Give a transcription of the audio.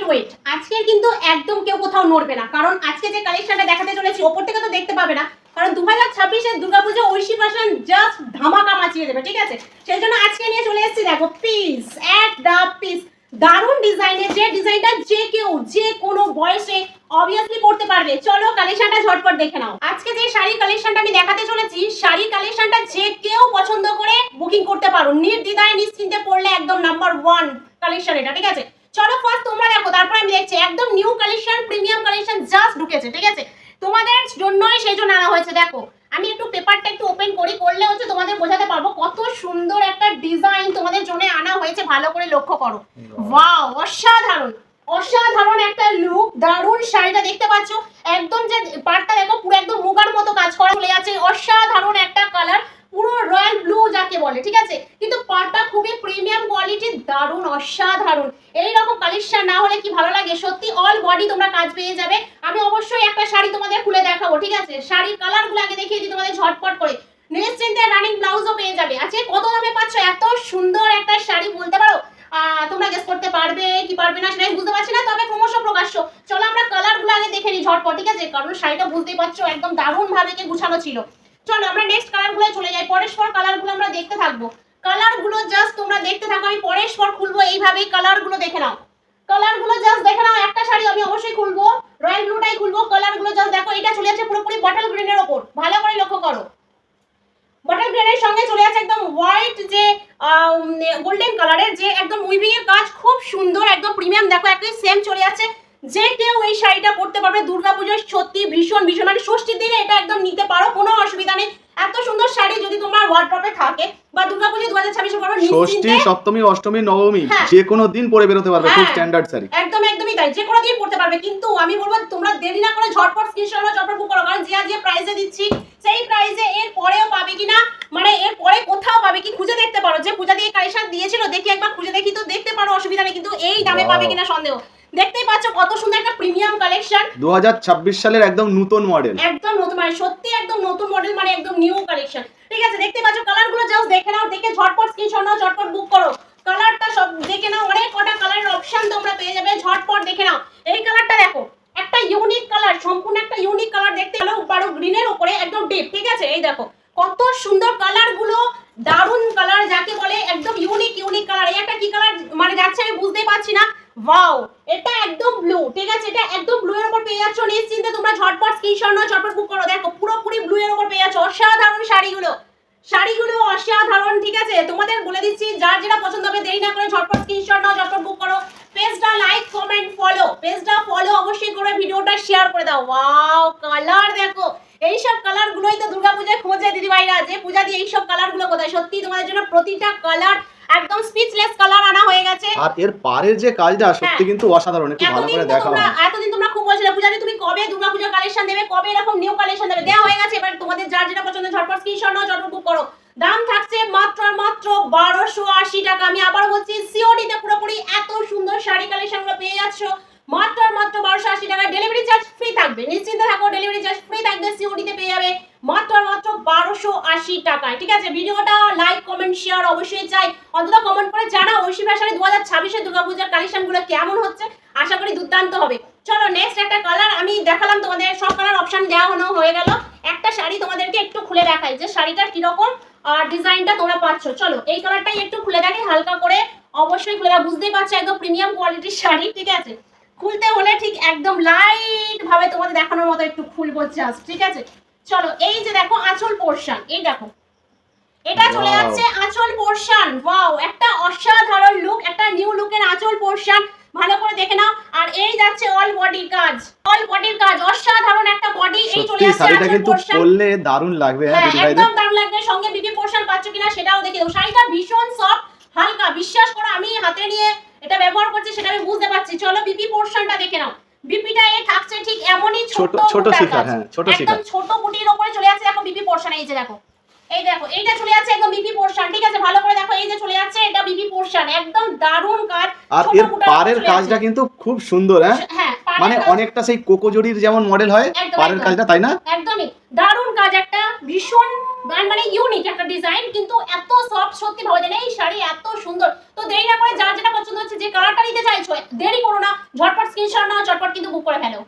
Wait, আজকে কিন্তু একদম কেউ কোথাও নড়বে না, কারণ আজকে যে কালেকশনটা দেখাতে চলেছি ওপর থেকে তো দেখতে পাবে না, কারণ 2026-এর দুর্গাপূজা ঐশী ফ্যাশন জাস্ট ধামাকা মাচিয়ে দেবে, ঠিক আছে? সেই জন্য আজকে নিয়ে চলে এসেছি, দেখো পিস এট দা পিস, দারুণ ডিজাইনের, যে ডিজাইনটা যে কেউ যে কোনো বয়সে অবভিয়াসলি পড়তে পারবে। চলো কালেকশনটা ঝটপট দেখে নাও। আজকে যে শাড়ি কালেকশনটা আমি দেখাতে চলেছি, শাড়ি কালেকশনটা যে কেউ পছন্দ করে বুকিং করতে পারো, নির্দ্বিধায় নিশ্চিন্তে পড়লে একদম নাম্বার 1 কালেকশন এটা, ঠিক আছে? চলো ফার্স্ট তোমরা দেখো, তারপর আমি দেখছি। একদম new collection, premium collection just ঢুকেছে, ঠিক আছে? তোমাদের জন্যই সেই জন্য আনা হয়েছে। দেখো আমি একটু পেপারটা একটু ওপেন করি, করলে হচ্ছে তোমাদের বোঝাতে পারবো কত সুন্দর একটা ডিজাইন তোমাদের জন্য আনা হয়েছে। ভালো করে লক্ষ্য করো, ওয়াও অসাধারণ অসাধারণ একটা লুক, দারুণ শাড়িটা দেখতে পাচ্ছ, একদম যে পাড়টা দেখো পুরো একদম মুগার মতো কাজ করা চলে আছে, অসাধারণ একটা কালার, পুরো রয়্যাল ব্লু যাকে বলে, ঠিক আছে? কিন্তু পাড়টা খুবই প্রিমিয়াম কোয়ালিটির, দারুণ অসাধারণ। এইরকম কালেকশন না হলে কি ভালো লাগে, সত্যি অল বডি তোমরা কাজ পেয়ে যাবে। আমি অবশ্যই একটা শাড়ি তোমাদের খুলে দেখাবো, ঠিক আছে? শাড়ির কালারগুলো আগে দেখিয়ে দিই তোমাদের ঝটপট করে, নিশ্চিন্তে রানিং ব্লাউজও পেয়ে যাবে। আজকে কত দামে পাচ্ছ এত সুন্দর একটা শাড়ি, বলতে পারো? তোমরা গেস করতে পারবে কি পারবে না সেটা বুঝতে পারছি না, তবে ক্রমশ প্রকাশ্য। চলো আমরা কালারগুলো আগে দেখে নিই ঝটপট, ঠিক আছে? কারণ শাড়িটা বুঝতেই পারছো একদম দারুণ ভাবে গুছানো ছিল। চলো আমরা নেক্সট কালারগুলো চলে যাই, পরস্পর কালারগুলো আমরা দেখতে থাকবো। কালারগুলো জাস্ট তোমরা দেখতে থাকো, আমি পরস্পর খুলবো, এইভাবেই কালারগুলো দেখে নাও। কালারগুলো জাস্ট দেখে নাও, একটা শাড়ি আমি অবশ্যই খুলবো, রয়্যাল ব্লুটাই খুলবো। কালারগুলো জাস্ট দেখো, এটা চলে যাচ্ছে পুরোপুরি বটল গ্রিনের ওপর, ভালো করে লক্ষ্য করো। বটল গ্রিনের সঙ্গে চলে আছে একদম হোয়াইট যে গোল্ডেন কালারের, যে একদম উইভিং এর কাজ খুব সুন্দর, একদম প্রিমিয়াম। দেখো একই সেম চলে আছে, যে কেউ এই শাড়িটা পরতে পারবে দুর্গাপূজার, সত্যি ভীষণ ভীষণ, মানে ষষ্ঠীর দিনে এটা একদম নিতে পারো, কোনো অসুবিধা নেই। এত সুন্দর শাড়ি যদি তোমার ওয়ার্ড্রপে থাকে, বা দুর্গাপূজা 2026-এ পরবে, ষষ্ঠী, সপ্তমী, অষ্টমী, নবমী যে কোনো দিন পরে বেরোতে পারবে, খুব স্ট্যান্ডার্ড শাড়ি, একদম একদমই তাই, যে কোনো দিন পরতে পারবে। কিন্তু আমি বলবো তোমরা দেরি না করে ঝটপট স্ক্রিনশট নাও, ঝটপট বুক করো, কারণ যে প্রাইসে দিচ্ছি সেই প্রাইসে এর পরেও পাবে কিনা, মানে এর পরে কোথাও পাবে কি খুঁজে দেখতে পারো। যে পূজা দিয়ে কালেকশন দিয়েছিল, দেখি একবার খুঁজে দেখি তো দেখতে পারো, অসুবিধা নেই, কিন্তু এই দামে পাবে কিনা সন্দেহ। দেখতেই পাচ্ছ কত সুন্দর একটা প্রিমিয়াম কালেকশন, 2026 সালের একদম নতুন মডেল, একদম নতুন, মানে সত্যি একদম নতুন মডেল, মানে একদম নিউ কালেকশন, ঠিক আছে? দেখতে পাচ্ছ কালারগুলো জাস্ট দেখে নাও, দেখে ঝটপট স্ক্রিনশট নাও, ঝটপট বুক করো। কালারটা সব দেখে নাও, অনেক কটা কালারের অপশন তোমরা পেয়ে যাবে, ঝটপট দেখে নাও। এই কালারটা দেখো, একটা ইউনিক কালার, সম্পূর্ণ একটা ইউনিক কালার, দেখতে পারো গ্রিনের উপরে একদম ডিপ, ঠিক আছে? এই দেখো কত সুন্দর কালারগুলো, দারুণ কালার যাকে বলে, একদম ইউনিক ইউনিক কালার। এই একটা কি কালার মানে যাচ্ছে আমি বুঝতেই পারছি না, ওয়াও এটা একদম ব্লু, ঠিক আছে? এটা একদম ব্লু এর উপর পেয়ে যাচ্ছ, নিশ্চিন্তে তোমরা ঝটপট স্ক্রিনশট নাও, ঝটপট বুক করো। দেখো পুরোপুরি ব্লু এর উপর পেয়ে যাচ্ছ, অসাধারণ শাড়িগুলো, শাড়িগুলো অসাধারণ, ঠিক আছে? তোমাদের বলে দিচ্ছি, যার যেটা পছন্দ হবে দেরি না করে ঝটপট স্ক্রিনশট নাও, ঝটপট বুক করো। পেজটা লাইক কমেন্ট ফলো, পেজটা ফলো অবশ্যই করে, ভিডিওটা শেয়ার করে দাও। ওয়াও কালার দেখো, এইসব কালারগুলোই তো দুর্গাপূজায় খোঁজে দিদিভাইরা, যে পূজা দিয়ে এইসব কালারগুলো কোথায়। সত্যি তোমাদের জন্য প্রতিটা কালার একদম স্পিচলেস কালার আনা হয়ে গেছে। আর এর পারের যে কাজটা সত্যি কিন্তু অসাধারণ, একটু ভালো করে দেখাও। এতদিন তোমরা খুব বলছিলে পূজাতে তুমি কবে দুর্গাপূজার কালেকশন দেবে, কবে এরকম নিউ কালেকশন দেবে, দেওয়া হয়ে গেছে। এবার তোমাদের যার যেটা পছন্দ ঝটপট স্ক্রিনশট নাও, ঝটপট বুক করো। দাম থাকছে মাত্র আর মাত্র 1280 টাকা। আমি আবার বলছি, সিওডি তে পুরোপুরি এত সুন্দর শাড়ি কালেকশনগুলো পেয়ে যাচ্ছ মাত্র আর মাত্র 1280 টাকা। ডেলিভারি চার্জ ফ্রি থাকবে, নিশ্চিন্তে থাকো, ডেলিভারি চার্জ ফ্রি থাকবে, সিওডি তে পেয়ে যাবে মাত্র আর মাত্র 1280 টাকায়, ঠিক আছে? ভিডিওটা লাইক কমেন্ট শেয়ার অবশ্যই চাই, অন্তত কমেন্ট করে জানাও ঐশী ফ্যাশনে 2026-এর দুর্গাপূজার কালেকশনগুলো কেমন হচ্ছে, আশা করি দুর্দান্ত হবে। চলো নেক্সট একটা কালার আমি দেখালাম তোমাদের, সব কালার অপশন দেওয়া হয়ে গেল। একটা শাড়ি তোমাদেরকে একটু খুলে দেখাই, যে শাড়িটার কিরকম ডিজাইনটা তোমরা পাচ্ছ। চলো এই কালারটাই একটু খুলে দেখাই হালকা করে, অবশ্যই খুলে দাও, বুঝতেই পারছো একদম প্রিমিয়াম কোয়ালিটির শাড়ি, ঠিক আছে? খুলতে হলে ঠিক একদম লাইট ভাবে তোমাদের দেখানোর মতো একটু খুলবো জাস্ট, ঠিক আছে? চলো এই যে দেখো আঁচল পোরশন, এই দেখো এটা চলে যাচ্ছে আঁচল পোরশন, ওয়াও একটা অসাধারণ লুক, একটা নিউ লুকের আঁচল পোরশন, ভালো করে দেখে নাও। আর এই যাচ্ছে অল বডির কাজ, অল বডির কাজ, অসাধারণ একটা বডি। এই চলে যাচ্ছে শাড়িটা কিন্তু পরলে দারুণ লাগবে, হ্যাঁ একদম দারুণ লাগবে। সঙ্গে বিপি পোরশন পাচ্ছ কিনা সেটাও দেখে দাও। শাড়িটা ভীষণ সফট হালকা, বিশ্বাস করো আমি হাতে নিয়ে এটা ব্যবহার করছি, সেটা আমি বুঝতে পারছি। চলো বিপি পোরশনটা দেখে নাও, বিপিটা এ থাকছে ঠিক এমনই ছোট ছোট শিখা, হ্যাঁ ছোট শিখা, একদম ছোট বুটির উপরে চলে যাচ্ছে। দেখো বিপি পোরশন, এই যে দেখো, এই দেখো এইটা চলে যাচ্ছে একদম বিপি পোরশন, ঠিক আছে? ভালো করে দেখো, এই যে চলে যাচ্ছে এটা বিপি পোরশন, একদম দারুণ কাজ। আর এর পারের কাজটা কিন্তু খুব সুন্দর, হ্যাঁ মানে অনেকটা সেই কোকোজরির যেমন মডেল হয় একদম, পাড়ের একদম। কাজটা, তাই না? একদমই দারুণ কাজ, একটা ভীষণ মানে ইউনিক একটা ডিজাইন, কিন্তু এত সফট, সত্যি ভাবা যায় না এই শাড়ি এত সুন্দর। তো দেরি না করে যার যেটা পছন্দ হচ্ছে, যে কালারটা নিতে চাইছো দেরি করো না, ঝটপট স্ক্রিনশট নাও, ঝটপট কিন্তু বুক করে ফেলো।